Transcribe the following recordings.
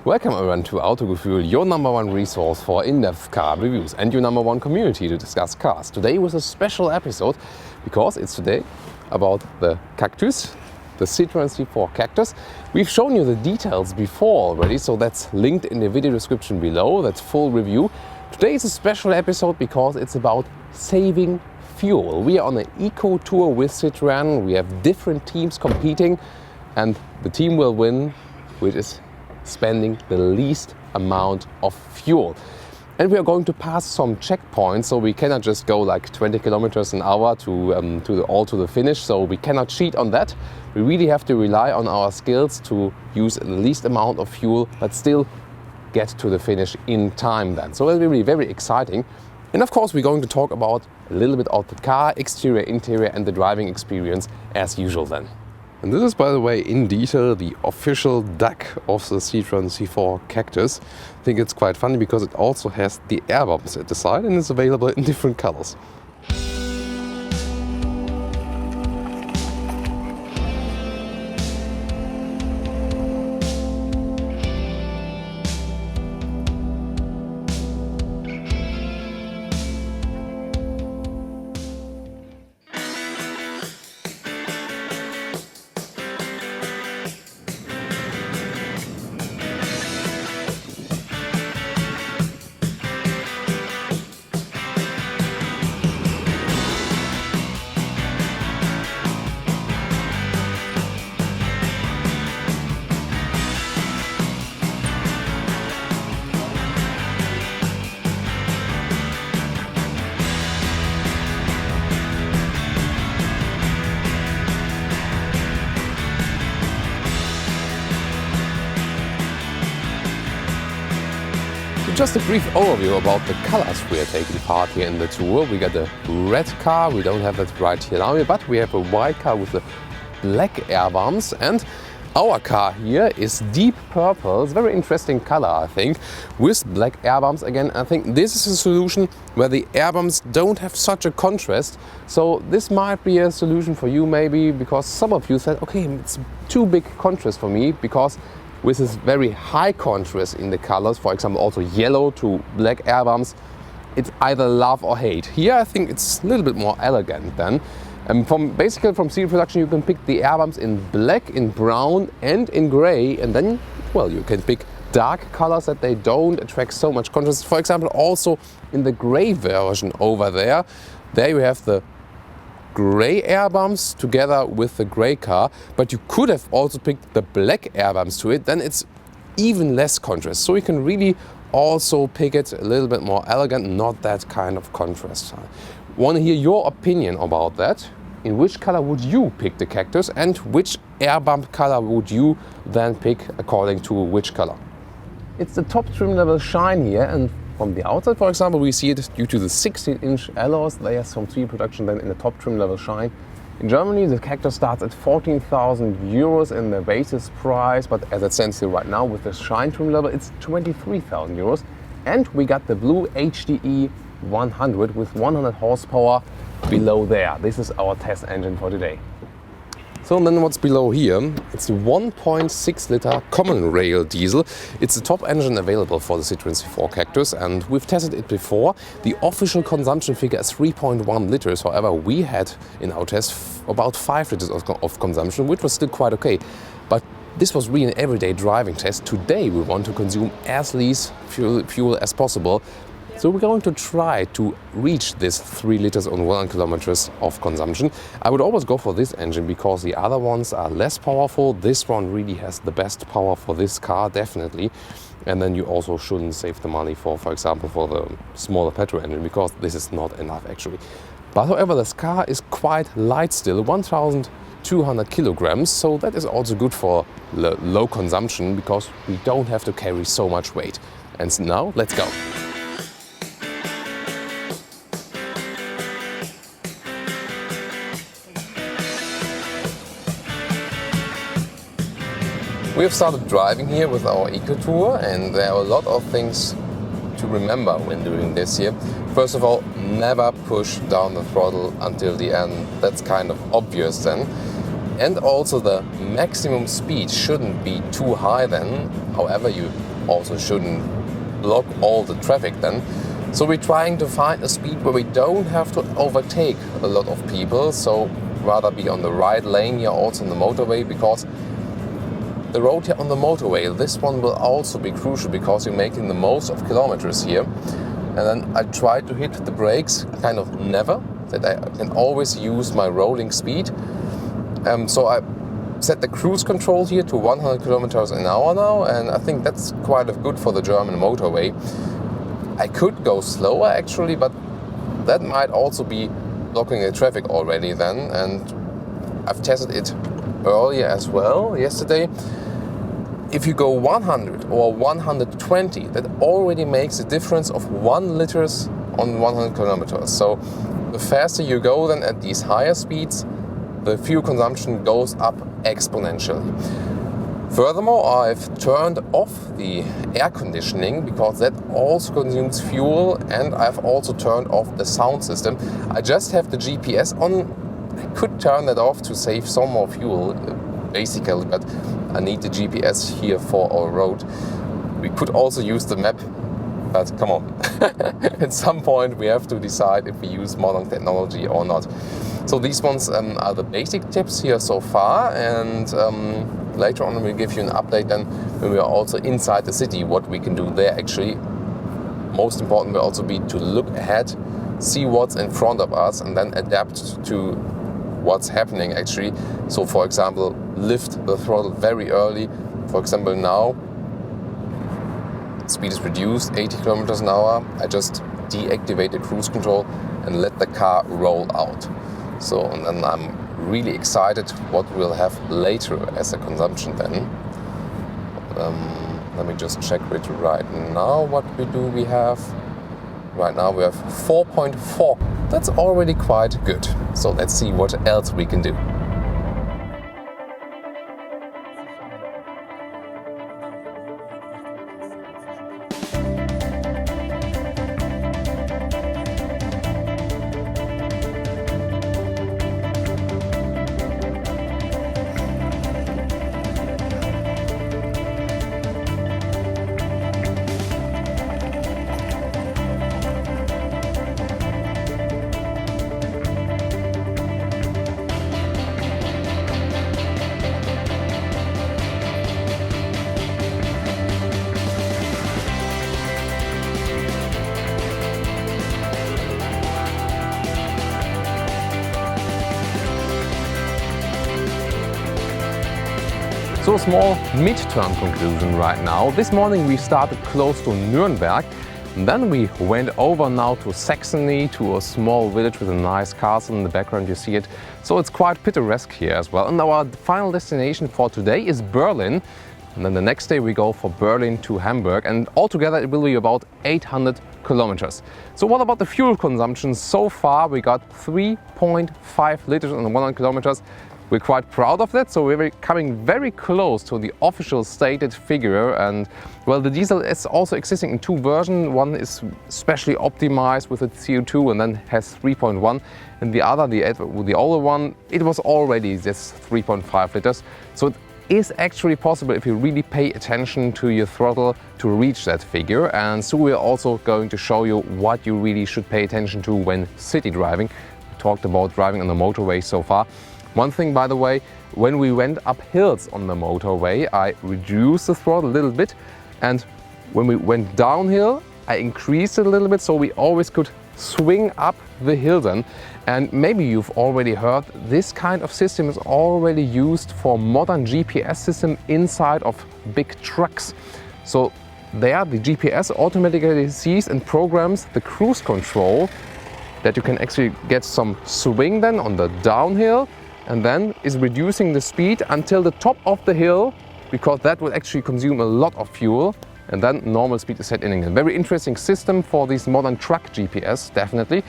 Welcome everyone to Autogefühl, your number one resource for in-depth car reviews and your number one community to discuss cars. Today was a special episode because it's today about the Cactus, the Citroen C4 Cactus. We've shown you the details before already, so that's linked in the video description below, that's full review. Today is a special episode because it's about saving fuel. We are on an eco tour with Citroen, we have different teams competing and the team will win, which is spending the least amount of fuel. And we are going to pass some checkpoints, so we cannot just go like 20 kilometers an hour to the finish, so we cannot cheat on that. We really have to rely on our skills to use the least amount of fuel but still get to the finish in time then. So it will be very exciting. And of course we're going to talk about a little bit of the car, exterior, interior and the driving experience as usual then. And this is, by the way, in detail, the official deck of the Citroen C4 Cactus. I think it's quite funny because it also has the air bumps at the side and it's available in different colors. Just a brief overview about the colors we are taking part here in the tour. We got a red car, we don't have that right here now, but we have a white car with the black air bumps, and our car here is deep purple. It's a very interesting color, I think, with black air bumps. Again, I think this is a solution where the air bumps don't have such a contrast. So this might be a solution for you maybe, because some of you said, okay, it's too big contrast for me, because with this very high contrast in the colors, for example also yellow to black air bumps, it's either love or hate. Here I think it's a little bit more elegant then. Basically from serial production you can pick the air bumps in black, in brown and in grey, and then, well, you can pick dark colors that they don't attract so much contrast. For example also in the grey version over there you have the grey air bumps together with the grey car, but you could have also picked the black air bumps to it, then it's even less contrast. So you can really also pick it a little bit more elegant, not that kind of contrast. Want to hear your opinion about that? In which color would you pick the Cactus and which air bump color would you then pick according to which color? It's the top trim level shine here, and from the outside, for example, we see it due to the 16-inch alloys. They have some serial production then in the top trim level shine. In Germany, the Cactus starts at 14,000 euros in the basis price, but as it stands here right now with the shine trim level, it's 23,000 euros. And we got the blue HDE 100 with 100 horsepower below there. This is our test engine for today. So then what's below here, it's a 1.6 liter common rail diesel. It's the top engine available for the Citroen C4 Cactus, and we've tested it before. The official consumption figure is 3.1 liters. However, we had in our test about 5 liters of consumption, which was still quite okay. But this was really an everyday driving test. Today we want to consume as least fuel as possible. So we're going to try to reach this 3 liters on 100 kilometers of consumption. I would always go for this engine because the other ones are less powerful. This one really has the best power for this car, definitely. And then you also shouldn't save the money for example, for the smaller petrol engine, because this is not enough actually. But however, this car is quite light still, 1,200 kilograms. So that is also good for low consumption because we don't have to carry so much weight. And now, let's go. We have started driving here with our Eco Tour, and there are a lot of things to remember when doing this here. First of all, never push down the throttle until the end. That's kind of obvious then. And also the maximum speed shouldn't be too high then. However, you also shouldn't block all the traffic then. So we're trying to find a speed where we don't have to overtake a lot of people, so rather be on the right lane here also on the motorway, because the road here on the motorway, this one will also be crucial because you're making the most of kilometers here. And then I try to hit the brakes kind of never, that I can always use my rolling speed. So I set the cruise control here to 100 kilometers an hour now, and I think that's quite good for the German motorway. I could go slower actually, but that might also be blocking the traffic already then, and I've tested it earlier as well yesterday. If you go 100 or 120, that already makes a difference of 1 liter on 100 kilometers. So the faster you go then at these higher speeds, the fuel consumption goes up exponentially. Furthermore, I've turned off the air conditioning because that also consumes fuel, and I've also turned off the sound system. I just have the GPS on. I could turn that off to save some more fuel, basically, but I need the GPS here for our road. We could also use the map, but come on. At some point we have to decide if we use modern technology or not. So these ones are the basic tips here so far, and later on we'll give you an update then when we are also inside the city, what we can do there actually. Most important will also be to look ahead, see what's in front of us, and then adapt to what's happening actually. So for example, lift the throttle very early. For example, now speed is reduced 80 kilometers an hour. I just deactivate the cruise control and let the car roll out. So, and then I'm really excited what we'll have later as a consumption then. Let me just check it right now. What we have right now, we have 4.4. That's already quite good. So let's see what else we can do. So a small midterm conclusion right now. This morning we started close to Nuremberg, and then we went over now to Saxony, to a small village with a nice castle in the background, you see it. So it's quite picturesque here as well. And our final destination for today is Berlin. And then the next day we go for Berlin to Hamburg, and altogether it will be about 800 kilometers. So what about the fuel consumption? So far we got 3.5 liters on 100 kilometers. We're quite proud of that, so we're coming very close to the official stated figure. And well, the diesel is also existing in 2 versions. One is specially optimized with a CO2 and then has 3.1, and the other, the older one, it was already just 3.5 liters. So it is actually possible, if you really pay attention to your throttle, to reach that figure. And so we're also going to show you what you really should pay attention to when city driving. We talked about driving on the motorway so far. One thing, by the way, when we went up hills on the motorway, I reduced the throttle a little bit, and when we went downhill, I increased it a little bit, so we always could swing up the hill then. And maybe you've already heard, this kind of system is already used for modern GPS system inside of big trucks. So there, the GPS automatically sees and programs the cruise control, that you can actually get some swing then on the downhill, and then is reducing the speed until the top of the hill, because that will actually consume a lot of fuel, and then normal speed is set in again. Very interesting system for these modern truck GPS, definitely.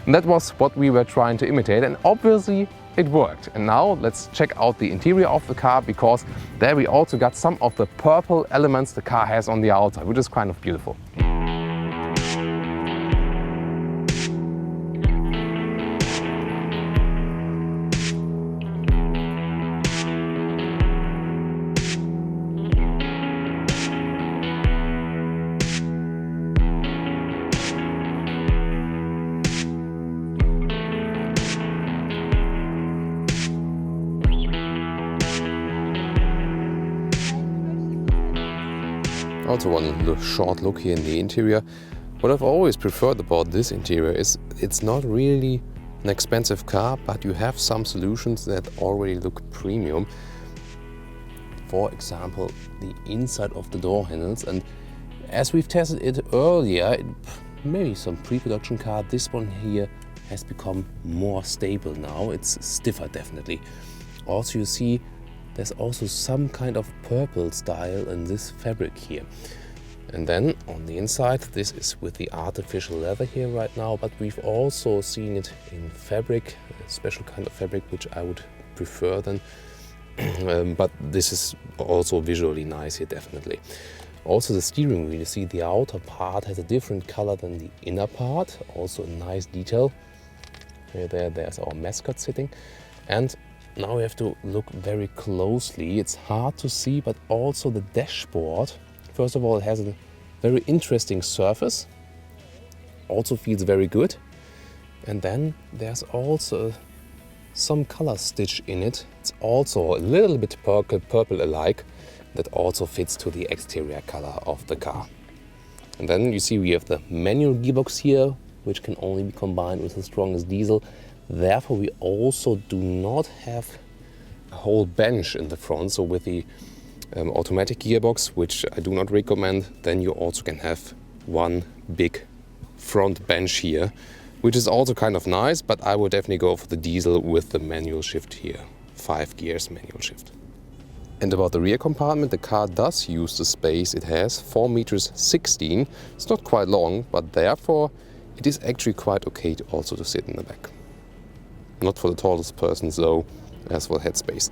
And that was what we were trying to imitate, and obviously it worked. And now let's check out the interior of the car, because there we also got some of the purple elements the car has on the outside, which is kind of beautiful. Also one short look here in the interior. What I've always preferred about this interior is it's not really an expensive car, but you have some solutions that already look premium. For example, the inside of the door handles, and as we've tested it earlier, maybe some pre-production car, this one here has become more stable now. It's stiffer definitely. Also you see there's also some kind of purple style in this fabric here. And then on the inside, this is with the artificial leather here right now, but we've also seen it in fabric, a special kind of fabric which I would prefer then. But this is also visually nice here definitely. Also the steering wheel, you see the outer part has a different color than the inner part, also a nice detail. There's our mascot sitting. And now we have to look very closely. It's hard to see, but also the dashboard. First of all, it has a very interesting surface, also feels very good. And then there's also some color stitch in it. It's also a little bit purple alike, that also fits to the exterior color of the car. And then you see we have the manual gearbox here, which can only be combined with the strongest diesel. Therefore, we also do not have a whole bench in the front. So with the automatic gearbox, which I do not recommend, then you also can have one big front bench here, which is also kind of nice, but I would definitely go for the diesel with the manual shift here, 5 gears manual shift. And about the rear compartment, the car does use the space it has, 4 meters 16. It's not quite long, but therefore it is actually quite okay to also to sit in the back. Not for the tallest person though, as for headspace.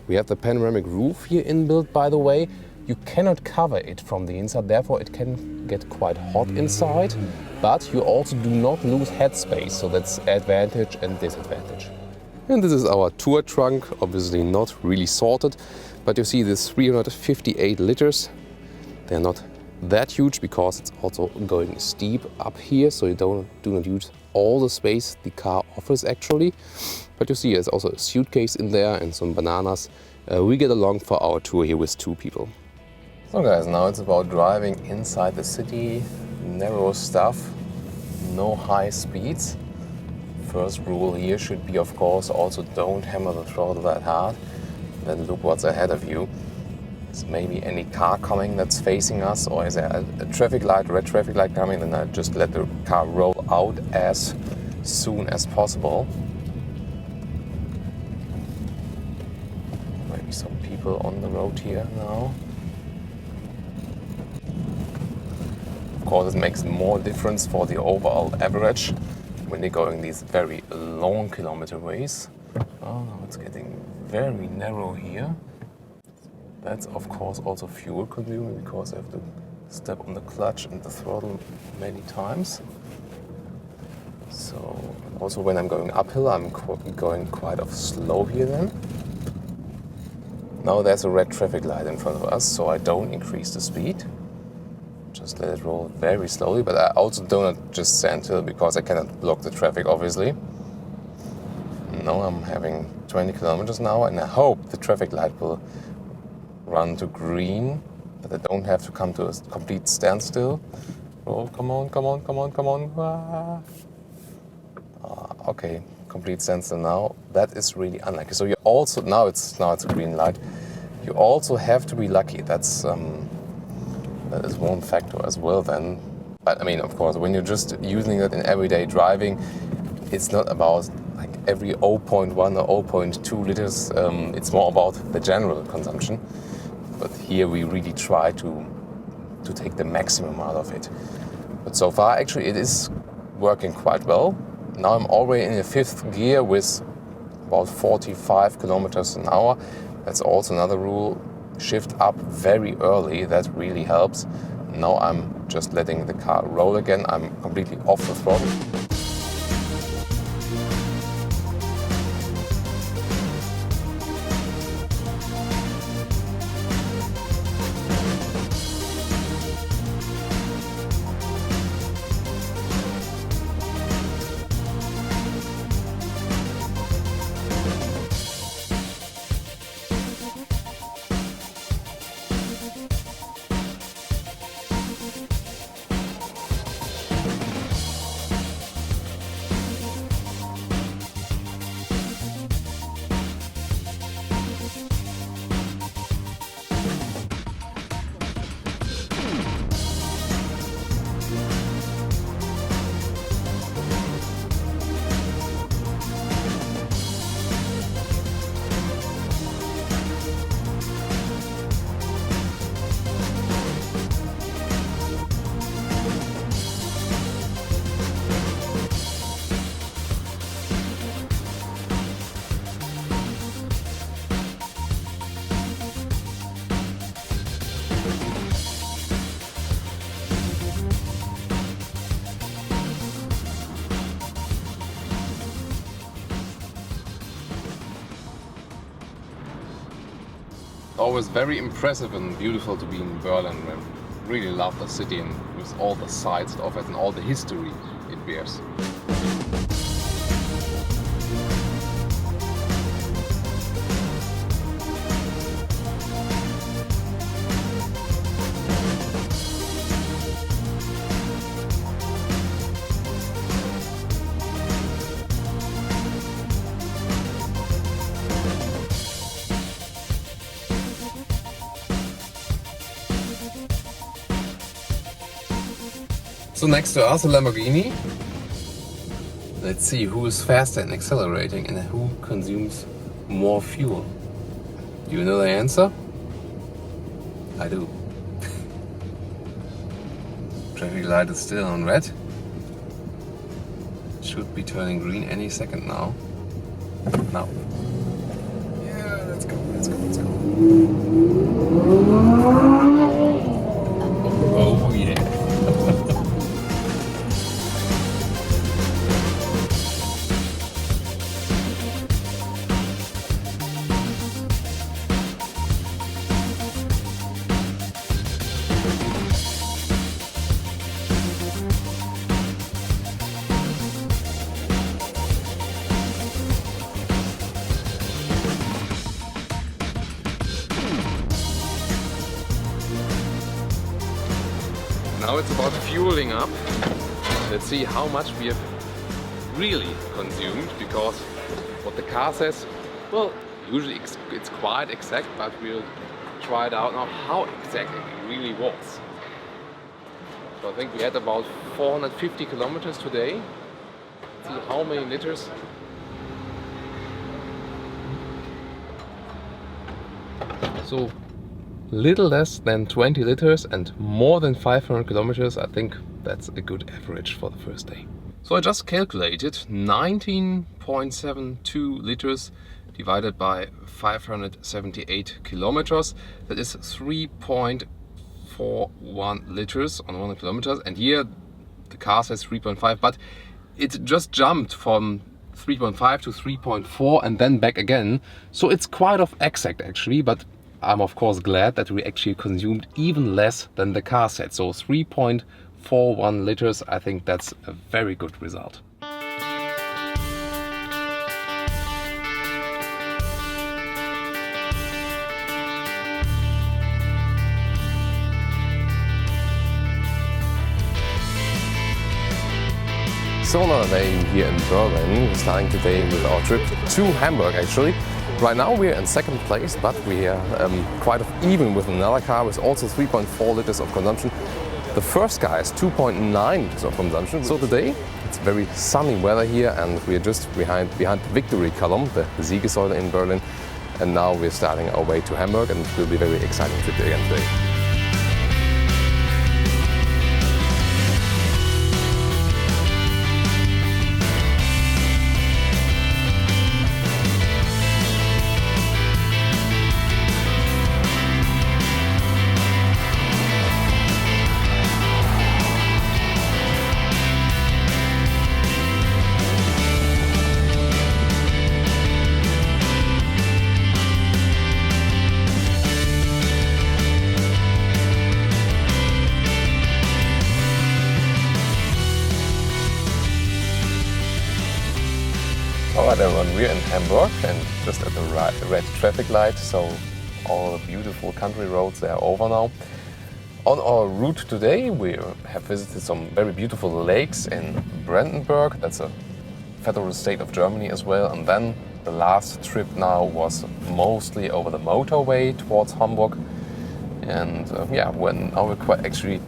We have the panoramic roof here inbuilt, by the way. You cannot cover it from the inside, therefore it can get quite hot inside, but you also do not lose headspace, so that's advantage and disadvantage. And this is our tour trunk, obviously not really sorted, but you see this 358 liters. They're not that huge because it's also going steep up here, so you do not use all the space the car offers actually. But you see there's also a suitcase in there and some bananas. We get along for our tour here with 2 people. So guys, now it's about driving inside the city, narrow stuff, no high speeds. First rule here should be, of course, also don't hammer the throttle that hard. Then look what's ahead of you. Is maybe any car coming that's facing us, or is there a traffic light, red traffic light coming? Then I just let the car roll out as soon as possible. Maybe some people on the road here now. Of course, it makes more difference for the overall average when you're going these very long kilometer ways. Oh, now it's getting very narrow here. That's of course also fuel consuming because I have to step on the clutch and the throttle many times. So also when I'm going uphill, I'm going quite slow here then. Now there's a red traffic light in front of us, so I don't increase the speed. Just let it roll very slowly, but I also do not just stand still because I cannot block the traffic obviously. Now I'm having 20 kilometers now, and I hope the traffic light will run to green, that I don't have to come to a complete standstill. Oh, come on, come on, come on, come on. Okay, complete standstill now. That is really unlucky. So you also, now it's a green light. You also have to be lucky. That is one factor as well then. But I mean, of course, when you're just using it in everyday driving, it's not about like every 0.1 or 0.2 liters. It's more about the general consumption. But here we really try to take the maximum out of it. But so far, actually, it is working quite well. Now I'm already in the 5th gear with about 45 kilometers an hour. That's also another rule. Shift up very early, that really helps. Now I'm just letting the car roll again. I'm completely off the throttle. always very impressive and beautiful to be in Berlin. I really love the city and with all the sights it offers and all the history it bears. So next to us, a Lamborghini. Let's see who is faster in accelerating and who consumes more fuel. Do you know the answer? I do. Traffic light is still on red. Should be turning green any second now. Now. Yeah, let's go, let's go, let's go. Oh yeah. Now it's about fueling up. Let's see how much we have really consumed, because what the car says, well, usually it's quite exact, but we'll try it out now how exact it really was. So I think we had about 450 kilometers today. Let's see how many liters. So little less than 20 liters and more than 500 kilometers. I think that's a good average for the first day. So I just calculated 19.72 liters divided by 578 kilometers. That is 3.41 liters on 100 kilometers. And here the car says 3.5, but it just jumped from 3.5 to 3.4 and then back again. So it's quite exact actually, but I'm of course glad that we actually consumed even less than the car said. So 3.41 liters, I think that's a very good result. So another day here in Berlin. We're starting today with our trip to Hamburg actually. Right now we're in second place, but we are quite even with another car with also 3.4 liters of consumption. The first car is 2.9 liters of consumption. So today it's very sunny weather here and we're just behind the Victory column, the Siegessäule in Berlin. And now we're starting our way to Hamburg and it will be a very exciting trip again today. Alright everyone, we're in Hamburg and just at the red traffic light, so all the beautiful country roads, they are over now. On our route today we have visited some very beautiful lakes in Brandenburg, that's a federal state of Germany as well, and then the last trip now was mostly over the motorway towards Hamburg. And now we're quite actually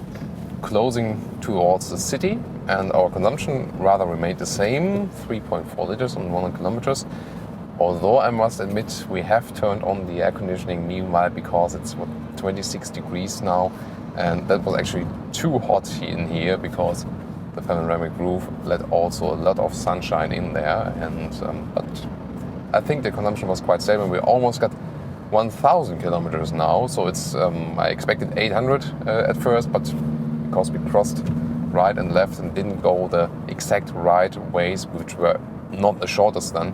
closing towards the city, and our consumption rather remained the same, 3.4 liters on 100 kilometers. Although I must admit we have turned on the air conditioning meanwhile because it's 26 degrees now, and that was actually too hot in here because the panoramic roof let also a lot of sunshine in there. And but I think the consumption was quite stable. We almost got 1,000 kilometers now, so it's I expected 800 at first, but because we crossed right and left and didn't go the exact right ways, which were not the shortest then,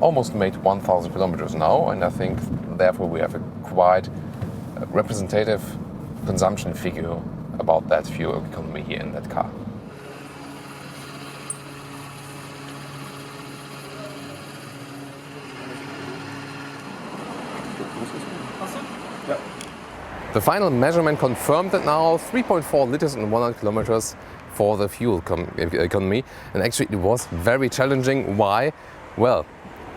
almost made 1,000 kilometers now, and I think therefore we have a quite representative consumption figure about that fuel economy here in that car. The final measurement confirmed that now 3.4 liters in 100 kilometers for the fuel economy, and actually it was very challenging. Why? Well,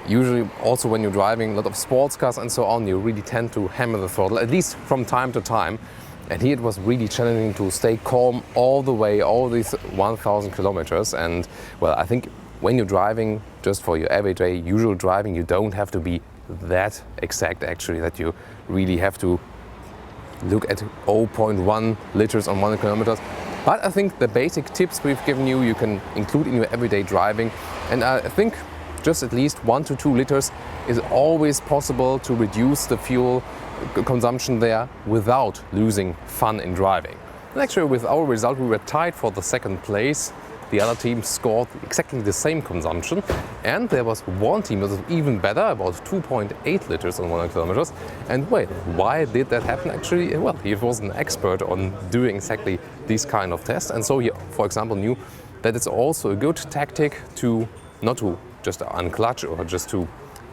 usually also when you're driving a lot of sports cars and so on, you really tend to hammer the throttle, at least from time to time. And here it was really challenging to stay calm all the way, all these 1,000 kilometers. And well, I think when you're driving just for your everyday usual driving, you don't have to be that exact actually, that you really have to look at 0.1 liters on 100 kilometers. But I think the basic tips we've given you, you can include in your everyday driving. And I think just at least 1 to 2 liters is always possible to reduce the fuel consumption there without losing fun in driving. And actually with our result, we were tied for the second place. The other team scored exactly the same consumption, and there was one team that was even better, about 2.8 liters on 100 kilometers. And wait, why did that happen? Actually, well, he was an expert on doing exactly these kind of tests, and so he, for example, knew that it's also a good tactic to not to just unclutch or just to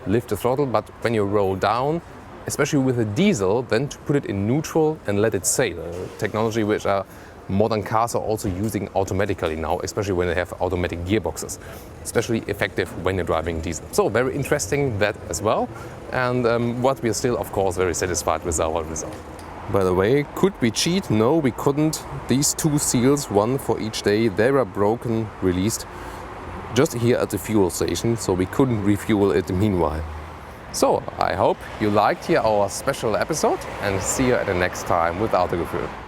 lift the throttle, but when you roll down, especially with a diesel, then to put it in neutral and let it sail. Technology which modern cars are also using automatically now, especially when they have automatic gearboxes. Especially effective when you're driving diesel. So very interesting that as well. And but we are still, of course, very satisfied with our result. By the way, could we cheat? No, we couldn't. These two seals, one for each day, they were broken, released just here at the fuel station, so we couldn't refuel it meanwhile. So I hope you liked here our special episode, and see you at the next time with Autogefühl.